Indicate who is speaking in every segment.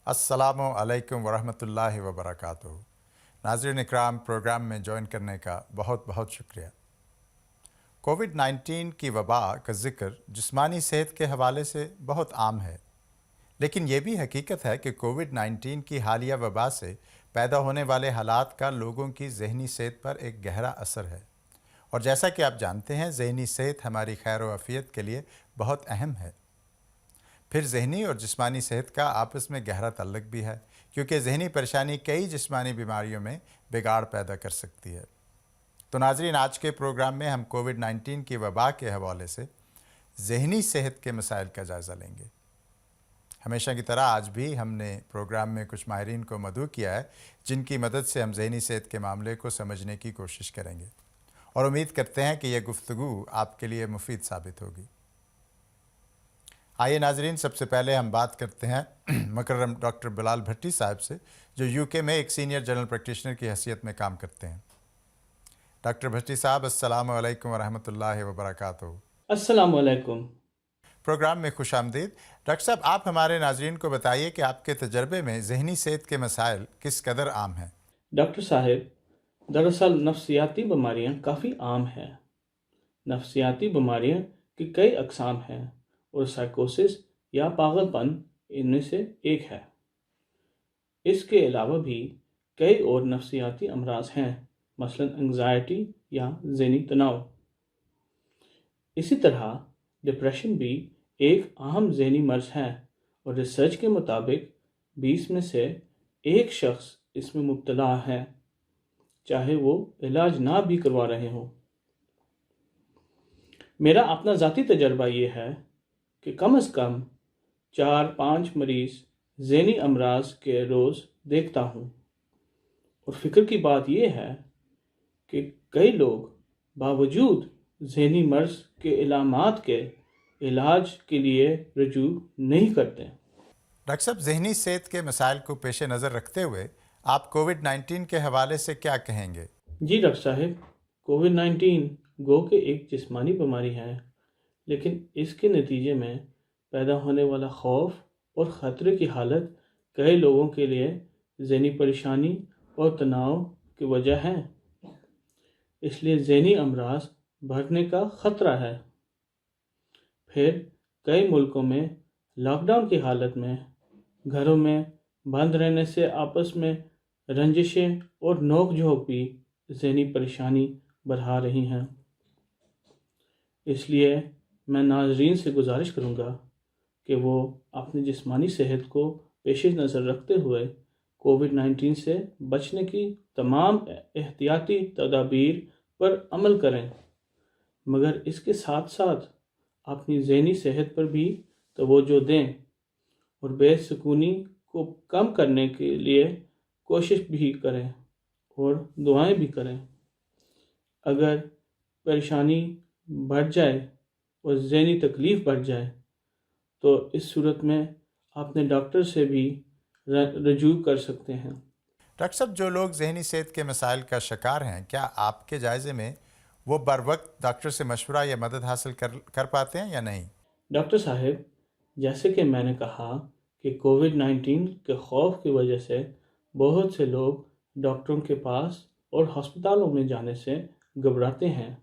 Speaker 1: السلام علیکم ورحمۃ اللہ وبرکاتہ۔ ناظرین اکرام، پروگرام میں جوائن کرنے کا بہت بہت شکریہ۔ کووڈ-19 کی وبا کا ذکر جسمانی صحت کے حوالے سے بہت عام ہے، لیکن یہ بھی حقیقت ہے کہ کووڈ-19 کی حالیہ وبا سے پیدا ہونے والے حالات کا لوگوں کی ذہنی صحت پر ایک گہرا اثر ہے، اور جیسا کہ آپ جانتے ہیں ذہنی صحت ہماری خیر و عافیت کے لیے بہت اہم ہے۔ پھر ذہنی اور جسمانی صحت کا آپس میں گہرا تعلق بھی ہے، کیونکہ ذہنی پریشانی کئی جسمانی بیماریوں میں بگاڑ پیدا کر سکتی ہے۔ تو ناظرین، آج کے پروگرام میں ہم کووڈ-19 کی وبا کے حوالے سے ذہنی صحت کے مسائل کا جائزہ لیں گے۔ ہمیشہ کی طرح آج بھی ہم نے پروگرام میں کچھ ماہرین کو مدعو کیا ہے، جن کی مدد سے ہم ذہنی صحت کے معاملے کو سمجھنے کی کوشش کریں گے، اور امید کرتے ہیں کہ یہ گفتگو آپ کے لیے مفید ثابت ہوگی۔ آئیے ناظرین، سب سے پہلے ہم بات کرتے ہیں مکرم ڈاکٹر بلال بھٹی صاحب سے، جو یو کے میں ایک سینئر جنرل پریکٹیشنر کی حیثیت میں کام کرتے ہیں۔ ڈاکٹر بھٹی صاحب، السلام علیکم ورحمۃ اللہ وبرکاتہ۔
Speaker 2: السلام علیکم۔
Speaker 1: پروگرام میں خوش آمدید۔ ڈاکٹر صاحب، آپ ہمارے ناظرین کو بتائیے کہ آپ کے تجربے میں ذہنی صحت کے مسائل کس قدر عام ہیں؟
Speaker 2: ڈاکٹر صاحب، دراصل نفسیاتی بیماریاں کافی عام ہیں۔ نفسیاتی بیماریاں کی کئی اقسام ہیں، اور سائیکوسس یا پاگل پن ان میں سے ایک ہے۔ اس کے علاوہ بھی کئی اور نفسیاتی امراض ہیں، مثلا انگزائٹی یا ذہنی تناؤ۔ اسی طرح ڈپریشن بھی ایک اہم ذہنی مرض ہے، اور ریسرچ کے مطابق 20 میں سے ایک شخص اس میں مبتلا ہے، چاہے وہ علاج نہ بھی کروا رہے ہوں۔ میرا اپنا ذاتی تجربہ یہ ہے کہ کم از کم 4-5 مریض ذہنی امراض کے روز دیکھتا ہوں، اور فکر کی بات یہ ہے کہ کئی لوگ باوجود ذہنی مرض کے علامات کے علاج کے لیے رجوع نہیں کرتے۔
Speaker 1: ڈاکٹر صاحب، ذہنی صحت کے مسائل کو پیش نظر رکھتے ہوئے آپ کووڈ-19 کے حوالے سے کیا کہیں گے؟
Speaker 2: جی ڈاکٹر صاحب، کووڈ-19 گو کہ ایک جسمانی بیماری ہے، لیکن اس کے نتیجے میں پیدا ہونے والا خوف اور خطرے کی حالت کئی لوگوں کے لیے ذہنی پریشانی اور تناؤ کی وجہ ہے۔ اس لیے ذہنی امراض بڑھنے کا خطرہ ہے۔ پھر کئی ملکوں میں لاک ڈاؤن کی حالت میں گھروں میں بند رہنے سے آپس میں رنجشیں اور نوک جھوک بھی ذہنی پریشانی بڑھا رہی ہیں۔ اس لیے میں ناظرین سے گزارش کروں گا کہ وہ اپنی جسمانی صحت کو پیش نظر رکھتے ہوئے کووڈ-19 سے بچنے کی تمام احتیاطی تدابیر پر عمل کریں، مگر اس کے ساتھ ساتھ اپنی ذہنی صحت پر بھی توجہ دیں، اور بے سکونی کو کم کرنے کے لیے کوشش بھی کریں اور دعائیں بھی کریں۔ اگر پریشانی بڑھ جائے اور ذہنی تکلیف بڑھ جائے تو اس صورت میں اپنے ڈاکٹر سے بھی رجوع کر سکتے ہیں۔
Speaker 1: ڈاکٹر صاحب، جو لوگ ذہنی صحت کے مسائل کا شکار ہیں، کیا آپ کے جائزے میں وہ بر وقت ڈاکٹر سے مشورہ یا مدد حاصل کر پاتے ہیں یا نہیں؟
Speaker 2: ڈاکٹر صاحب، جیسے کہ میں نے کہا کہ کووڈ-19 کے خوف کی وجہ سے بہت سے لوگ ڈاکٹروں کے پاس اور ہسپتالوں میں جانے سے گھبراتے ہیں۔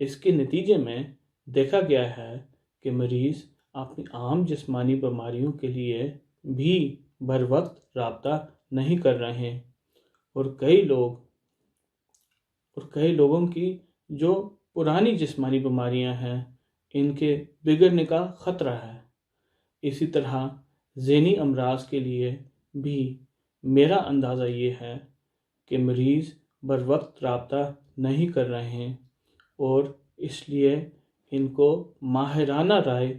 Speaker 2: اس کے نتیجے میں دیکھا گیا ہے کہ مریض اپنی عام جسمانی بیماریوں کے لیے بھی بر وقت رابطہ نہیں کر رہے ہیں، اور کئی لوگوں کی جو پرانی جسمانی بیماریاں ہیں ان کے بگڑنے کا خطرہ ہے۔ اسی طرح ذہنی امراض کے لیے بھی میرا اندازہ یہ ہے کہ مریض بر وقت رابطہ نہیں کر رہے ہیں، اور اس لیے ان کو ماہرانہ رائے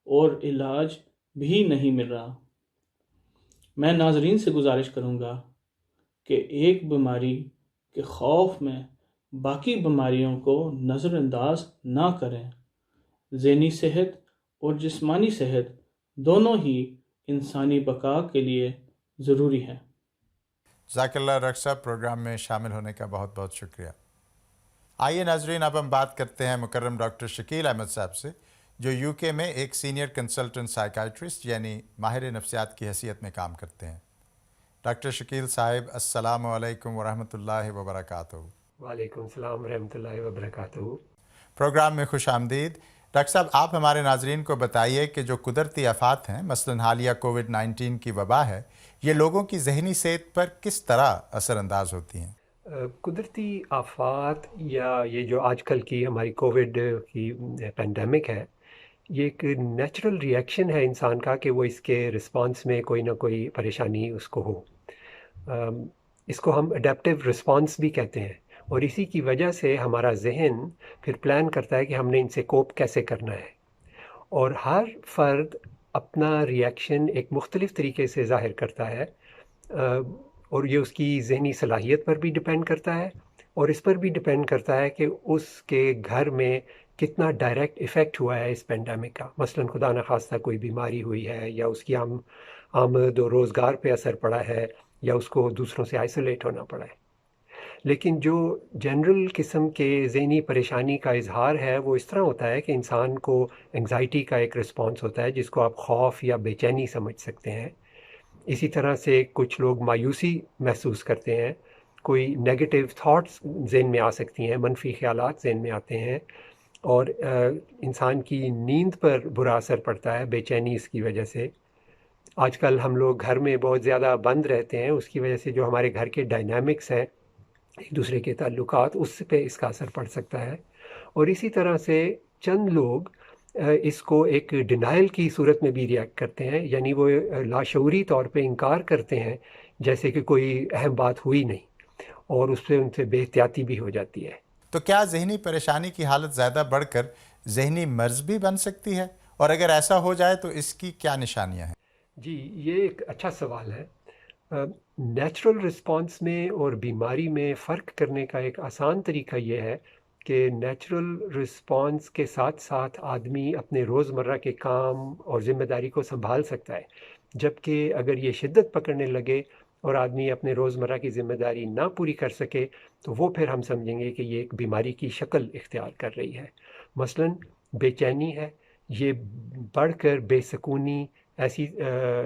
Speaker 2: اور علاج بھی نہیں مل رہا۔ میں ناظرین سے گزارش کروں گا کہ ایک بیماری کے خوف میں باقی بیماریوں کو نظر انداز نہ کریں۔ ذہنی صحت اور جسمانی صحت دونوں ہی انسانی بقا کے لیے ضروری ہے۔
Speaker 1: جزاک اللہ ڈاکٹر صاحب، پروگرام میں شامل ہونے کا بہت بہت شکریہ۔ آئیے ناظرین، اب ہم بات کرتے ہیں مکرم ڈاکٹر شکیل احمد صاحب سے، جو یو کے میں ایک سینئر کنسلٹنٹ سائیکائٹرسٹ یعنی ماہر نفسیات کی حیثیت میں کام کرتے ہیں۔ ڈاکٹر شکیل صاحب، السلام علیکم ورحمۃ اللہ وبرکاتہ۔
Speaker 3: وعلیکم السلام ورحمۃ اللہ وبرکاتہ۔
Speaker 1: پروگرام میں خوش آمدید۔ ڈاکٹر صاحب، آپ ہمارے ناظرین کو بتائیے کہ جو قدرتی آفات ہیں، مثلاً حالیہ کووڈ-19 کی وبا ہے، یہ لوگوں کی ذہنی صحت پر کس طرح اثر انداز ہوتی ہیں؟
Speaker 3: قدرتی آفات یا یہ جو آج کل کی ہماری کووڈ کی پینڈیمک ہے، یہ ایک نیچرل ری ایکشن ہے انسان کا کہ وہ اس کے رسپانس میں کوئی نہ کوئی پریشانی اس کو ہو۔ اس کو ہم اڈیپٹیو رسپانس بھی کہتے ہیں، اور اسی کی وجہ سے ہمارا ذہن پھر پلان کرتا ہے کہ ہم نے ان سے کوپ کیسے کرنا ہے، اور ہر فرد اپنا ری ایکشن ایک مختلف طریقے سے ظاہر کرتا ہے، اور یہ اس کی ذہنی صلاحیت پر بھی ڈپینڈ کرتا ہے، اور اس پر بھی ڈپینڈ کرتا ہے کہ اس کے گھر میں کتنا ڈائریکٹ ایفیکٹ ہوا ہے اس پینڈیمک کا۔ مثلاً خدا نخواستہ کوئی بیماری ہوئی ہے، یا اس کی آمد و روزگار پہ اثر پڑا ہے، یا اس کو دوسروں سے آئسولیٹ ہونا پڑا ہے۔ لیکن جو جنرل قسم کے ذہنی پریشانی کا اظہار ہے وہ اس طرح ہوتا ہے کہ انسان کو انگزائٹی کا ایک رسپانس ہوتا ہے، جس کو آپ خوف یا بے چینی سمجھ سکتے ہیں۔ اسی طرح سے کچھ لوگ مایوسی محسوس کرتے ہیں، کوئی نیگیٹو تھاٹس ذہن میں آ سکتی ہیں، منفی خیالات ذہن میں آتے ہیں، اور انسان کی نیند پر برا اثر پڑتا ہے بے چینی اس کی وجہ سے۔ آج کل ہم لوگ گھر میں بہت زیادہ بند رہتے ہیں، اس کی وجہ سے جو ہمارے گھر کے ڈائنامکس ہیں، ایک دوسرے کے تعلقات، اس پہ اس کا اثر پڑ سکتا ہے۔ اور اسی طرح سے چند لوگ اس کو ایک ڈینائل کی صورت میں بھی ریئیکٹ کرتے ہیں، یعنی وہ لاشعوری طور پہ انکار کرتے ہیں جیسے کہ کوئی اہم بات ہوئی نہیں، اور اس پہ ان سے بے احتیاطی بھی ہو جاتی ہے۔
Speaker 1: تو کیا ذہنی پریشانی کی حالت زیادہ بڑھ کر ذہنی مرض بھی بن سکتی ہے؟ اور اگر ایسا ہو جائے تو اس کی کیا نشانیاں ہیں؟
Speaker 3: جی، یہ ایک اچھا سوال ہے۔ نیچرل رسپانس میں اور بیماری میں فرق کرنے کا ایک آسان طریقہ یہ ہے کہ نیچرل رسپانس کے ساتھ ساتھ آدمی اپنے روزمرہ کے کام اور ذمہ داری کو سنبھال سکتا ہے، جبکہ اگر یہ شدت پکڑنے لگے اور آدمی اپنے روزمرہ کی ذمہ داری نہ پوری کر سکے تو وہ پھر ہم سمجھیں گے کہ یہ ایک بیماری کی شکل اختیار کر رہی ہے۔ مثلاً بے چینی ہے، یہ بڑھ کر بے سکونی ایسی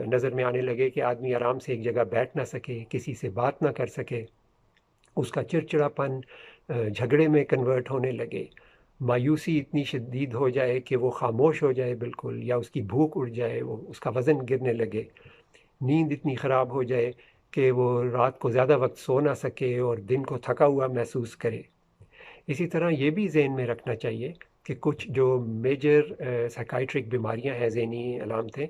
Speaker 3: نظر میں آنے لگے کہ آدمی آرام سے ایک جگہ بیٹھ نہ سکے، کسی سے بات نہ کر سکے، اس کا چڑچڑاپن جھگڑے میں کنورٹ ہونے لگے، مایوسی اتنی شدید ہو جائے کہ وہ خاموش ہو جائے بالکل، یا اس کی بھوک اڑ جائے، اس کا وزن گرنے لگے، نیند اتنی خراب ہو جائے کہ وہ رات کو زیادہ وقت سو نہ سکے اور دن کو تھکا ہوا محسوس کرے۔ اسی طرح یہ بھی ذہن میں رکھنا چاہیے کہ کچھ جو میجر سائیکائٹرک بیماریاں ہیں، ذہنی علامتیں،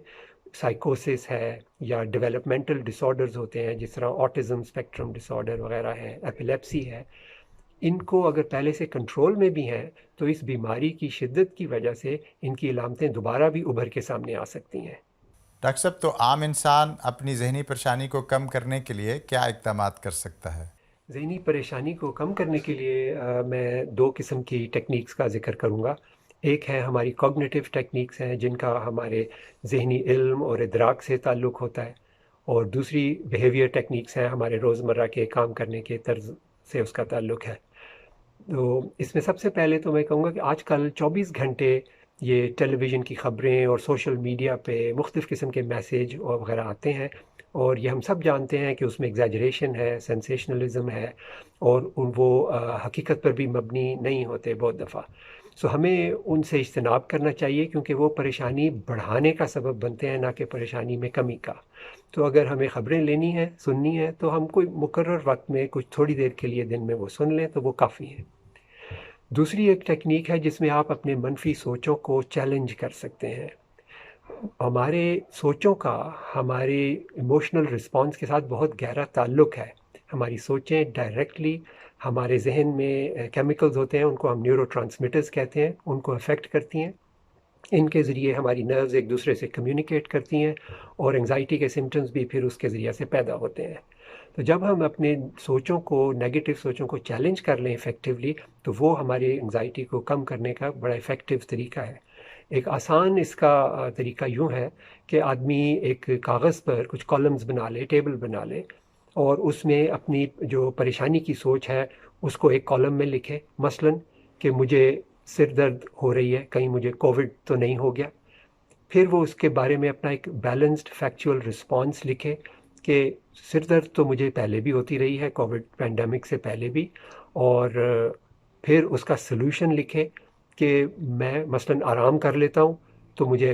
Speaker 3: سائیکوسس ہے یا ڈیولپمنٹل ڈس آرڈرز ہوتے ہیں، جس طرح آٹزم اسپیکٹرم ڈس آرڈر وغیرہ ہے، ایپیلیپسی ہے، ان کو اگر پہلے سے کنٹرول میں بھی ہیں تو اس بیماری کی شدت کی وجہ سے ان کی علامتیں دوبارہ بھی ابھر کے سامنے آ سکتی ہیں۔
Speaker 1: ڈاکٹر صاحب، تو عام انسان اپنی ذہنی پریشانی کو کم کرنے کے لیے کیا اقدامات کر سکتا ہے؟
Speaker 3: ذہنی پریشانی کو کم کرنے کے لیے میں دو قسم کی ٹیکنیکس کا ذکر کروں گا۔ ایک ہے ہماری کوگنیٹیو ٹیکنیکس ہیں، جن کا ہمارے ذہنی علم اور ادراک سے تعلق ہوتا ہے، اور دوسری بیہیویئر ٹیکنیکس ہیں، ہمارے روزمرہ کے کام کرنے کے طرز سے اس کا تعلق ہے۔ تو اس میں سب سے پہلے تو میں کہوں گا کہ آج کل 24 گھنٹے یہ ٹیلی ویژن کی خبریں اور سوشل میڈیا پہ مختلف قسم کے میسیج اور وغیرہ آتے ہیں، اور یہ ہم سب جانتے ہیں کہ اس میں ایگزیجریشن ہے، سینسیشنلزم ہے، اور وہ حقیقت پر بھی مبنی نہیں ہوتے بہت دفعہ۔ سو ہمیں ان سے اجتناب کرنا چاہیے، کیونکہ وہ پریشانی بڑھانے کا سبب بنتے ہیں، نہ کہ پریشانی میں کمی کا۔ تو اگر ہمیں خبریں لینی ہیں، سننی ہے، تو ہم کوئی مقرر وقت میں کچھ تھوڑی دیر کے لیے دن میں وہ سن لیں تو وہ کافی ہے۔ دوسری ایک ٹیکنیک ہے جس میں آپ اپنے منفی سوچوں کو چیلنج کر سکتے ہیں۔ ہمارے سوچوں کا ہمارے ایموشنل رسپانس کے ساتھ بہت گہرا تعلق ہے۔ ہماری سوچیں ڈائریکٹلی ہمارے ذہن میں کیمیکلز ہوتے ہیں، ان کو ہم نیورو ٹرانسمیٹرز کہتے ہیں، ان کو افیکٹ کرتی ہیں۔ ان کے ذریعے ہماری نروز ایک دوسرے سے کمیونیکیٹ کرتی ہیں، اور انگزائٹی کے سمٹمز بھی پھر اس کے ذریعے سے پیدا ہوتے ہیں۔ تو جب ہم اپنے سوچوں کو، نیگیٹو سوچوں کو چیلنج کر لیں افیکٹولی، تو وہ ہماری انگزائٹی کو کم کرنے کا بڑا افیکٹو طریقہ ہے۔ ایک آسان اس کا طریقہ یوں ہے کہ آدمی ایک کاغذ پر کچھ کالمز بنا لے، ٹیبل بنا لے، اور اس میں اپنی جو پریشانی کی سوچ ہے اس کو ایک کالم میں لکھے، مثلاً کہ مجھے سر درد ہو رہی ہے، کہیں مجھے کووڈ تو نہیں ہو گیا، پھر وہ اس کے بارے میں اپنا ایک بیلنسڈ فیکچوئل رسپانس لکھے کہ سر درد تو مجھے پہلے بھی ہوتی رہی ہے، کووڈ پینڈیمک سے پہلے بھی، اور پھر اس کا سلوشن لکھے کہ میں مثلاً آرام کر لیتا ہوں تو مجھے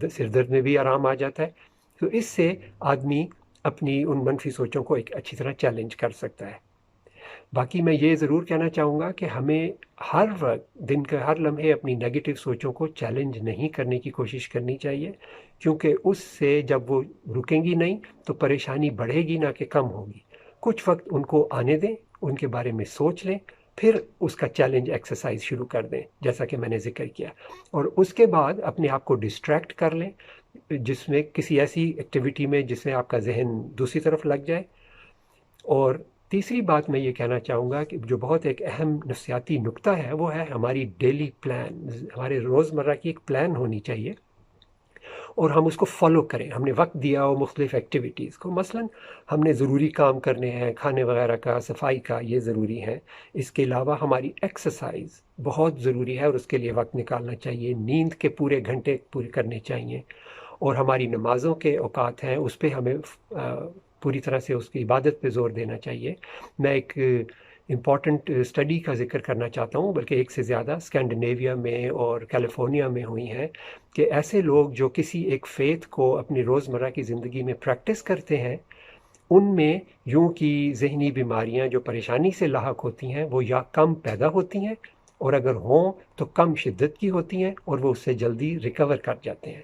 Speaker 3: سر درد میں بھی آرام آ جاتا ہے. تو اس سے آدمی اپنی ان منفی سوچوں کو ایک اچھی طرح چیلنج کر سکتا ہے. باقی میں یہ ضرور کہنا چاہوں گا کہ ہمیں ہر وقت دن کے ہر لمحے اپنی نیگیٹو سوچوں کو چیلنج نہیں کرنے کی کوشش کرنی چاہیے، کیونکہ اس سے جب وہ رکیں گی نہیں تو پریشانی بڑھے گی نہ کہ کم ہوگی. کچھ وقت ان کو آنے دیں، ان کے بارے میں سوچ لیں، پھر اس کا چیلنج ایکسرسائز شروع کر دیں جیسا کہ میں نے ذکر کیا، اور اس کے بعد اپنے آپ کو ڈسٹریکٹ کر لیں جس میں کسی ایسی ایکٹیویٹی میں جس میں آپ کا ذہن دوسری طرف لگ جائے. اور تیسری بات میں یہ کہنا چاہوں گا کہ جو بہت ایک اہم نفسیاتی نکتہ ہے وہ ہے ہماری ڈیلی پلان. ہمارے روزمرہ کی ایک پلان ہونی چاہیے اور ہم اس کو فالو کریں. ہم نے وقت دیا ہو مختلف ایکٹیویٹیز کو، مثلا ہم نے ضروری کام کرنے ہیں، کھانے وغیرہ کا، صفائی کا، یہ ضروری ہے. اس کے علاوہ ہماری ایکسرسائز بہت ضروری ہے اور اس کے لیے وقت نکالنا چاہیے. نیند کے پورے گھنٹے پورے کرنے چاہیے، اور ہماری نمازوں کے اوقات ہیں اس پہ ہمیں پوری طرح سے اس کی عبادت پہ زور دینا چاہیے. میں ایک امپورٹنٹ اسٹڈی کا ذکر کرنا چاہتا ہوں، بلکہ ایک سے زیادہ اسکینڈینیویا میں اور کیلیفورنیا میں ہوئی ہیں، کہ ایسے لوگ جو کسی ایک فیتھ کو اپنی روزمرہ کی زندگی میں پریکٹس کرتے ہیں، ان میں یوں کی ذہنی بیماریاں جو پریشانی سے لاحق ہوتی ہیں وہ یا کم پیدا ہوتی ہیں، اور اگر ہوں تو کم شدت کی ہوتی ہیں، اور وہ اس سے جلدی ریکور کر جاتے ہیں.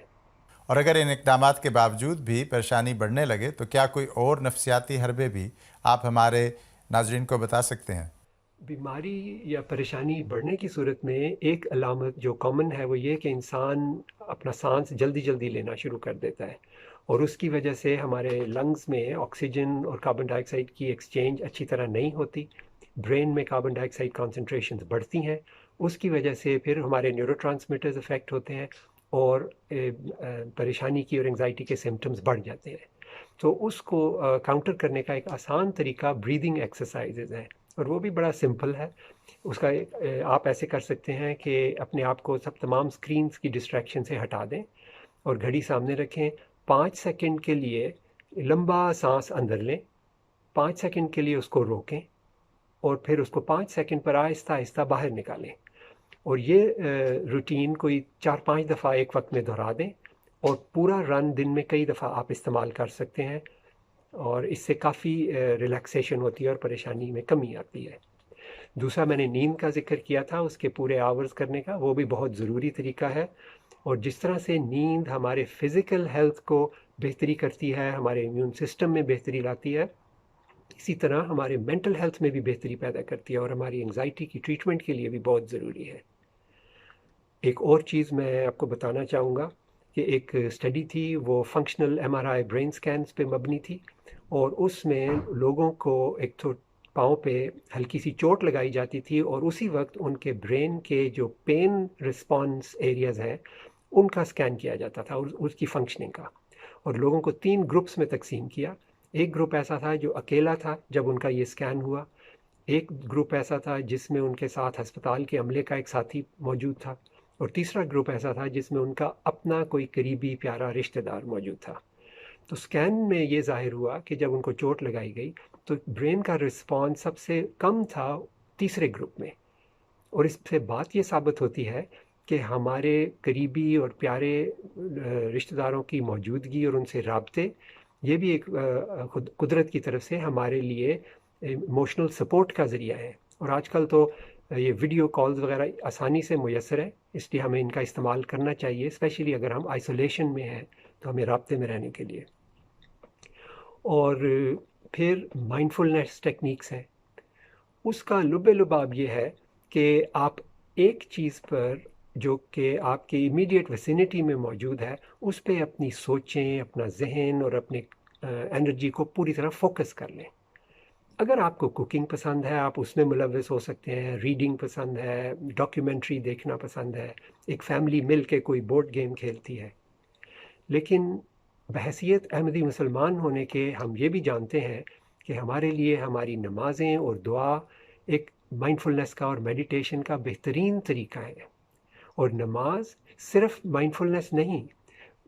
Speaker 1: اور اگر ان اقدامات کے باوجود بھی پریشانی بڑھنے لگے تو کیا کوئی اور نفسیاتی حربے بھی آپ ہمارے ناظرین کو بتا سکتے ہیں؟
Speaker 3: بیماری یا پریشانی بڑھنے کی صورت میں ایک علامت جو کامن ہے وہ یہ کہ انسان اپنا سانس جلدی جلدی لینا شروع کر دیتا ہے، اور اس کی وجہ سے ہمارے لنگز میں آکسیجن اور کاربن ڈائی آکسائڈ کی ایکسچینج اچھی طرح نہیں ہوتی. برین میں کاربن ڈائی آکسائڈ کانسنٹریشنز بڑھتی ہیں، اس کی وجہ سے پھر ہمارے نیورو ٹرانسمیٹرز افیکٹ ہوتے ہیں، اور پریشانی کی اور انگزائٹی کے سمٹمز بڑھ جاتے ہیں. تو اس کو کاؤنٹر کرنے کا ایک آسان طریقہ بریدنگ ایکسرسائزز ہے، اور وہ بھی بڑا سمپل ہے. اس کا آپ ایسے کر سکتے ہیں کہ اپنے آپ کو تمام سکرینز کی ڈسٹریکشن سے ہٹا دیں اور گھڑی سامنے رکھیں. 5 سیکنڈ کے لیے لمبا سانس اندر لیں، 5 سیکنڈ کے لیے اس کو روکیں، اور پھر اس کو 5 سیکنڈ پر آہستہ آہستہ باہر نکالیں. اور یہ روٹین کوئی 4-5 دفعہ ایک وقت میں دہرا دیں، اور پورا رن دن میں کئی دفعہ آپ استعمال کر سکتے ہیں، اور اس سے کافی ریلیکسیشن ہوتی ہے اور پریشانی میں کمی آتی ہے. دوسرا میں نے نیند کا ذکر کیا تھا، اس کے پورے آورز کرنے کا، وہ بھی بہت ضروری طریقہ ہے. اور جس طرح سے نیند ہمارے فزیکل ہیلتھ کو بہتری کرتی ہے، ہمارے امیون سسٹم میں بہتری لاتی ہے، اسی طرح ہمارے مینٹل ہیلتھ میں بھی بہتری پیدا کرتی ہے، اور ہماری انگزائٹی کی ٹریٹمنٹ کے لیے بھی بہت ضروری ہے. ایک اور چیز میں آپ کو بتانا چاہوں گا کہ ایک اسٹڈی تھی، وہ فنکشنل MRI برین سکینز پہ مبنی تھی، اور اس میں لوگوں کو ایک تو پاؤں پہ ہلکی سی چوٹ لگائی جاتی تھی، اور اسی وقت ان کے برین کے جو پین رسپانس ایریاز ہیں ان کا سکین کیا جاتا تھا، اور اس کی فنکشننگ کا. اور لوگوں کو 3 گروپس میں تقسیم کیا. ایک گروپ ایسا تھا جو اکیلا تھا جب ان کا یہ سکین ہوا، ایک گروپ ایسا تھا جس میں ان کے ساتھ ہسپتال کے عملے کا ایک ساتھی موجود تھا، اور تیسرا گروپ ایسا تھا جس میں ان کا اپنا کوئی قریبی پیارا رشتہ دار موجود تھا. تو سکین میں یہ ظاہر ہوا کہ جب ان کو چوٹ لگائی گئی تو برین کا رسپانس سب سے کم تھا تیسرے گروپ میں. اور اس سے بات یہ ثابت ہوتی ہے کہ ہمارے قریبی اور پیارے رشتہ داروں کی موجودگی اور ان سے رابطے، یہ بھی ایک قدرت کی طرف سے ہمارے لیے ایموشنل سپورٹ کا ذریعہ ہے. اور آج کل تو یہ ویڈیو کالز وغیرہ آسانی سے میسر ہے، اس لیے ہمیں ان کا استعمال کرنا چاہیے، اسپیشلی اگر ہم آئسولیشن میں ہیں تو ہمیں رابطے میں رہنے کے لیے. اور پھر مائنڈفلنس ٹیکنیکس ہیں. اس کا لب لباب یہ ہے کہ آپ ایک چیز پر جو کہ آپ کی امیڈیٹ ویسینٹی میں موجود ہے اس پہ اپنی سوچیں، اپنا ذہن اور اپنے انرجی کو پوری طرح فوکس کر لیں. اگر آپ کو کوکنگ پسند ہے آپ اس میں ملوث ہو سکتے ہیں، ریڈنگ پسند ہے، ڈاکیومنٹری دیکھنا پسند ہے، ایک فیملی مل کے کوئی بورڈ گیم کھیلتی ہے. لیکن بحیثیت احمدی مسلمان ہونے کے ہم یہ بھی جانتے ہیں کہ ہمارے لیے ہماری نمازیں اور دعا ایک مائنڈفulness کا اور میڈیٹیشن کا بہترین طریقہ ہے. اور نماز صرف مائنڈفulness نہیں،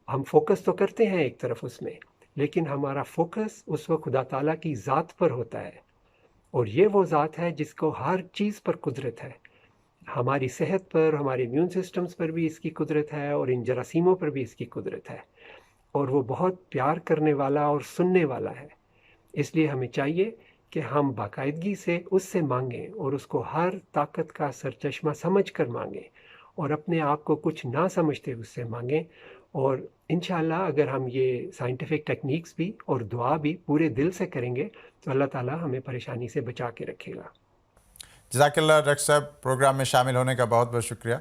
Speaker 3: ہم فوکس تو کرتے ہیں ایک طرف اس میں، لیکن ہمارا فوکس اس وقت خدا تعالیٰ کی ذات پر ہوتا ہے، اور یہ وہ ذات ہے جس کو ہر چیز پر قدرت ہے. ہماری صحت پر، ہمارے امیون سسٹمز پر بھی اس کی قدرت ہے، اور ان جراثیموں پر بھی اس کی قدرت ہے، اور وہ بہت پیار کرنے والا اور سننے والا ہے. اس لیے ہمیں چاہیے کہ ہم باقاعدگی سے اس سے مانگیں، اور اس کو ہر طاقت کا سرچشمہ سمجھ کر مانگیں، اور اپنے آپ کو کچھ نہ سمجھتے اس سے مانگیں. اور انشاءاللہ اگر ہم یہ سائنٹیفک ٹیکنیکس بھی اور دعا بھی پورے دل سے کریں گے تو اللہ تعالیٰ ہمیں پریشانی سے بچا کے رکھے گا.
Speaker 1: جزاک اللہ ڈاکٹر صاحب، پروگرام میں شامل ہونے کا بہت بہت شکریہ.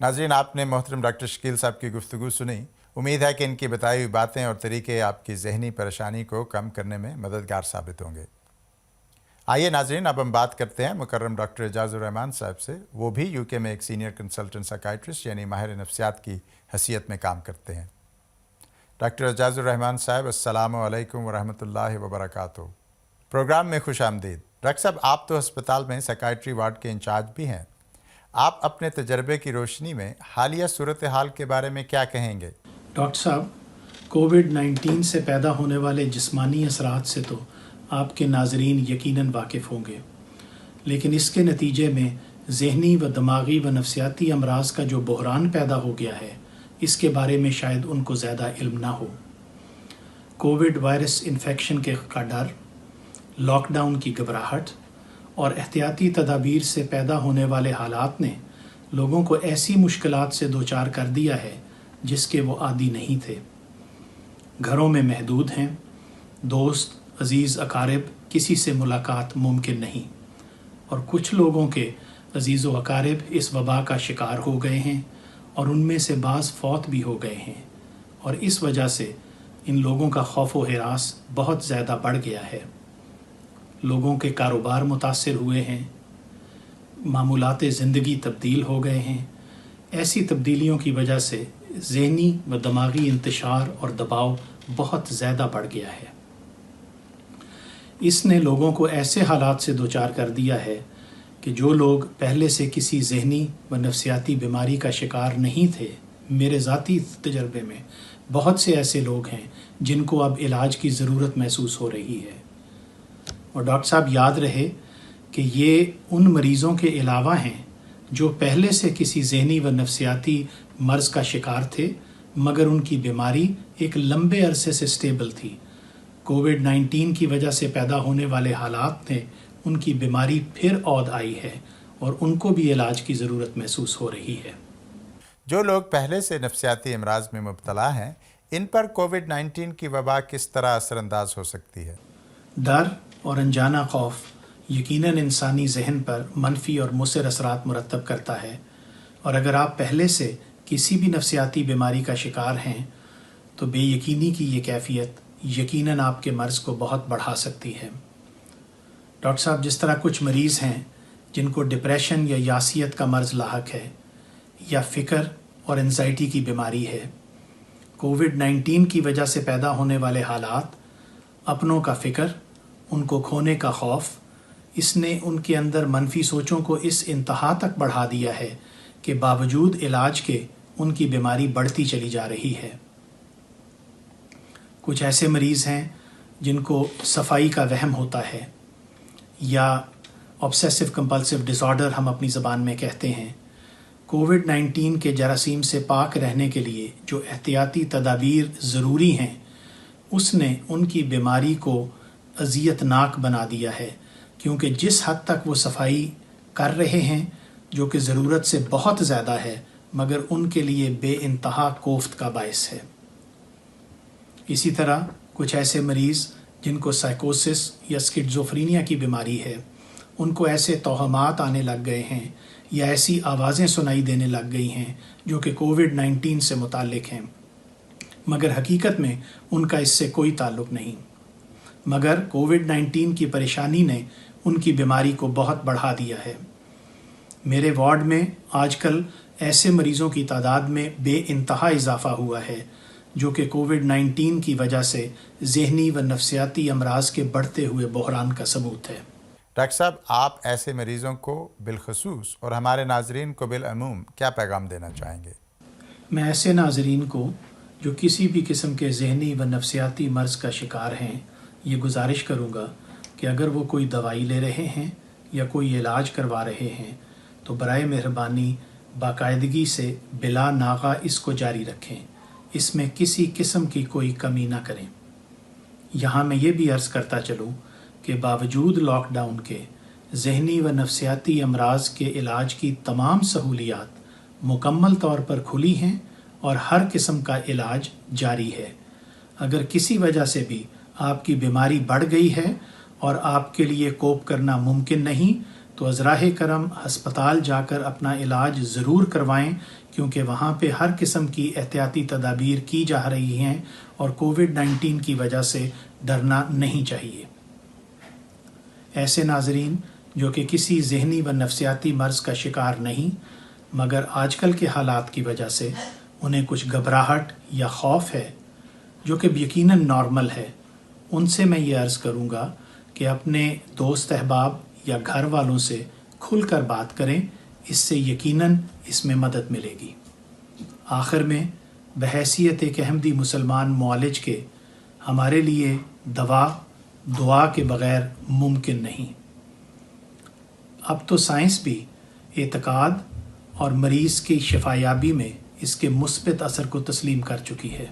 Speaker 1: ناظرین، آپ نے محترم ڈاکٹر شکیل صاحب کی گفتگو سنی. امید ہے کہ ان کی بتائی ہوئی باتیں اور طریقے آپ کی ذہنی پریشانی کو کم کرنے میں مددگار ثابت ہوں گے. آئیے ناظرین، اب ہم بات کرتے ہیں مکرم ڈاکٹر اعجاز الرحمان صاحب سے. وہ بھی یو کے میں ایک سینئر کنسلٹنٹ سائیکائٹرسٹ یعنی ماہر نفسیات کی حیثیت میں کام کرتے ہیں. ڈاکٹر اعجاز الرحمان صاحب، السلام علیکم ورحمۃ اللہ وبرکاتہ. پروگرام میں خوش آمدید. ڈاکٹر صاحب، آپ تو ہسپتال میں سائیکائٹری وارڈ کے انچارج بھی ہیں. آپ اپنے تجربے کی روشنی میں حالیہ صورتحال کے بارے میں کیا کہیں گے؟
Speaker 4: ڈاکٹر صاحب، کووڈ-19 سے پیدا ہونے والے جسمانی اثرات سے تو آپ کے ناظرین یقیناً واقف ہوں گے، لیکن اس کے نتیجے میں ذہنی و دماغی و نفسیاتی امراض کا جو بحران پیدا ہو گیا ہے، اس کے بارے میں شاید ان کو زیادہ علم نہ ہو. کووڈ وائرس انفیکشن کا ڈر، لاک ڈاؤن کی گھبراہٹ اور احتیاطی تدابیر سے پیدا ہونے والے حالات نے لوگوں کو ایسی مشکلات سے دوچار کر دیا ہے جس کے وہ عادی نہیں تھے. گھروں میں محدود ہیں، دوست، عزیز اقارب کسی سے ملاقات ممکن نہیں، اور کچھ لوگوں کے عزیز و اقارب اس وبا کا شکار ہو گئے ہیں، اور ان میں سے بعض فوت بھی ہو گئے ہیں، اور اس وجہ سے ان لوگوں کا خوف و ہراس بہت زیادہ بڑھ گیا ہے. لوگوں کے کاروبار متاثر ہوئے ہیں، معمولات زندگی تبدیل ہو گئے ہیں. ایسی تبدیلیوں کی وجہ سے ذہنی و دماغی انتشار اور دباؤ بہت زیادہ بڑھ گیا ہے. اس نے لوگوں کو ایسے حالات سے دوچار کر دیا ہے کہ جو لوگ پہلے سے کسی ذہنی و نفسیاتی بیماری کا شکار نہیں تھے، میرے ذاتی تجربے میں بہت سے ایسے لوگ ہیں جن کو اب علاج کی ضرورت محسوس ہو رہی ہے. اور ڈاکٹر صاحب، یاد رہے کہ یہ ان مریضوں کے علاوہ ہیں جو پہلے سے کسی ذہنی و نفسیاتی مرض کا شکار تھے، مگر ان کی بیماری ایک لمبے عرصے سے سٹیبل تھی. کووڈ-19 کی وجہ سے پیدا ہونے والے حالات نے ان کی بیماری پھر عود آئی ہے، اور ان کو بھی علاج کی ضرورت محسوس ہو رہی ہے.
Speaker 1: جو لوگ پہلے سے نفسیاتی امراض میں مبتلا ہیں، ان پر کووڈ-19 کی وبا کس طرح اثر انداز ہو سکتی ہے؟
Speaker 4: ڈر اور انجانہ خوف یقیناً انسانی ذہن پر منفی اور مضر اثرات مرتب کرتا ہے، اور اگر آپ پہلے سے کسی بھی نفسیاتی بیماری کا شکار ہیں تو بے یقینی کی یہ کیفیت یقیناً آپ کے مرض کو بہت بڑھا سکتی ہے. ڈاکٹر صاحب، جس طرح کچھ مریض ہیں جن کو ڈپریشن یا یاسیت کا مرض لاحق ہے، یا فکر اور انزائٹی کی بیماری ہے، کووڈ-19 کی وجہ سے پیدا ہونے والے حالات، اپنوں کا فکر، ان کو کھونے کا خوف، اس نے ان کے اندر منفی سوچوں کو اس انتہا تک بڑھا دیا ہے کہ باوجود علاج کے ان کی بیماری بڑھتی چلی جا رہی ہے. کچھ ایسے مریض ہیں جن کو صفائی کا وہم ہوتا ہے، یا آبسیسو کمپلسیو ڈس آرڈر ہم اپنی زبان میں کہتے ہیں. کووڈ-19 کے جراثیم سے پاک رہنے کے لیے جو احتیاطی تدابیر ضروری ہیں، اس نے ان کی بیماری کو اذیت ناک بنا دیا ہے، کیونکہ جس حد تک وہ صفائی کر رہے ہیں، جو کہ ضرورت سے بہت زیادہ ہے، مگر ان کے لیے بے انتہا کوفت کا باعث ہے. اسی طرح کچھ ایسے مریض جن کو سائیکوسس یا اسکیزوفرینیا کی بیماری ہے، ان کو ایسے توہمات آنے لگ گئے ہیں یا ایسی آوازیں سنائی دینے لگ گئی ہیں جو کہ کووڈ-19 سے متعلق ہیں، مگر حقیقت میں ان کا اس سے کوئی تعلق نہیں، مگر کووڈ-19 کی پریشانی نے ان کی بیماری کو بہت بڑھا دیا ہے. میرے وارڈ میں آج کل ایسے مریضوں کی تعداد میں بے انتہا اضافہ ہوا ہے جو کہ کووڈ-19 کی وجہ سے ذہنی و نفسیاتی امراض کے بڑھتے ہوئے بحران کا ثبوت ہے.
Speaker 1: ڈاکٹر صاحب، آپ ایسے مریضوں کو بالخصوص اور ہمارے ناظرین کو بالعموم کیا پیغام دینا چاہیں گے؟
Speaker 4: میں ایسے ناظرین کو جو کسی بھی قسم کے ذہنی و نفسیاتی مرض کا شکار ہیں یہ گزارش کروں گا کہ اگر وہ کوئی دوائی لے رہے ہیں یا کوئی علاج کروا رہے ہیں تو برائے مہربانی باقاعدگی سے بلا ناغہ اس کو جاری رکھیں، اس میں کسی قسم کی کوئی کمی نہ کریں۔ یہاں میں یہ بھی عرض کرتا چلوں کہ باوجود لاک ڈاؤن کے ذہنی و نفسیاتی امراض کے علاج کی تمام سہولیات مکمل طور پر کھلی ہیں اور ہر قسم کا علاج جاری ہے۔ اگر کسی وجہ سے بھی آپ کی بیماری بڑھ گئی ہے اور آپ کے لیے کوپ کرنا ممکن نہیں تو از راہ کرم ہسپتال جا کر اپنا علاج ضرور کروائیں، کیونکہ وہاں پہ ہر قسم کی احتیاطی تدابیر کی جا رہی ہیں اور کووڈ-19 کی وجہ سے ڈرنا نہیں چاہیے۔ ایسے ناظرین جو کہ کسی ذہنی و نفسیاتی مرض کا شکار نہیں مگر آج کل کے حالات کی وجہ سے انہیں کچھ گھبراہٹ یا خوف ہے، جو کہ یقیناً نارمل ہے، ان سے میں یہ عرض کروں گا کہ اپنے دوست احباب یا گھر والوں سے کھل کر بات کریں، اس سے یقیناً اس میں مدد ملے گی۔ آخر میں بحیثیت ایک احمدی مسلمان معالج کے ہمارے لیے دعا کے بغیر ممکن نہیں۔ اب تو سائنس بھی اعتقاد اور مریض کی شفایابی میں اس کے مثبت اثر کو تسلیم کر چکی ہے۔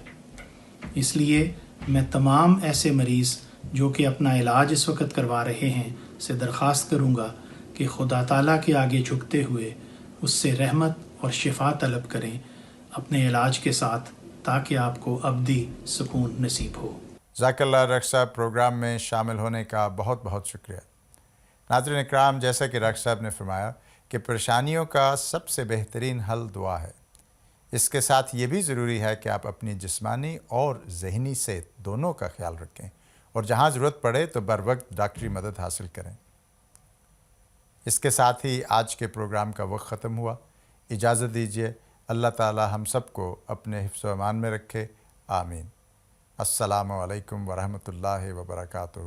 Speaker 4: اس لیے میں تمام ایسے مریض جو کہ اپنا علاج اس وقت کروا رہے ہیں سے درخواست کروں گا کہ خدا تعالیٰ کے آگے جھکتے ہوئے اس سے رحمت اور شفا طلب کریں اپنے علاج کے ساتھ، تاکہ آپ کو ابدی سکون نصیب ہو۔
Speaker 1: جزاک اللہ ڈاکٹر صاحب، پروگرام میں شامل ہونے کا بہت بہت شکریہ۔ ناظرین اکرام، جیسا کہ ڈاکٹر صاحب نے فرمایا کہ پریشانیوں کا سب سے بہترین حل دعا ہے۔ اس کے ساتھ یہ بھی ضروری ہے کہ آپ اپنی جسمانی اور ذہنی صحت دونوں کا خیال رکھیں اور جہاں ضرورت پڑے تو بر وقت ڈاکٹری مدد حاصل کریں۔ اس کے ساتھ ہی آج کے پروگرام کا وقت ختم ہوا۔ اجازت دیجیے، اللہ تعالی ہم سب کو اپنے حفظ و امان میں رکھے، آمین۔ السلام علیکم ورحمۃ اللہ وبرکاتہ۔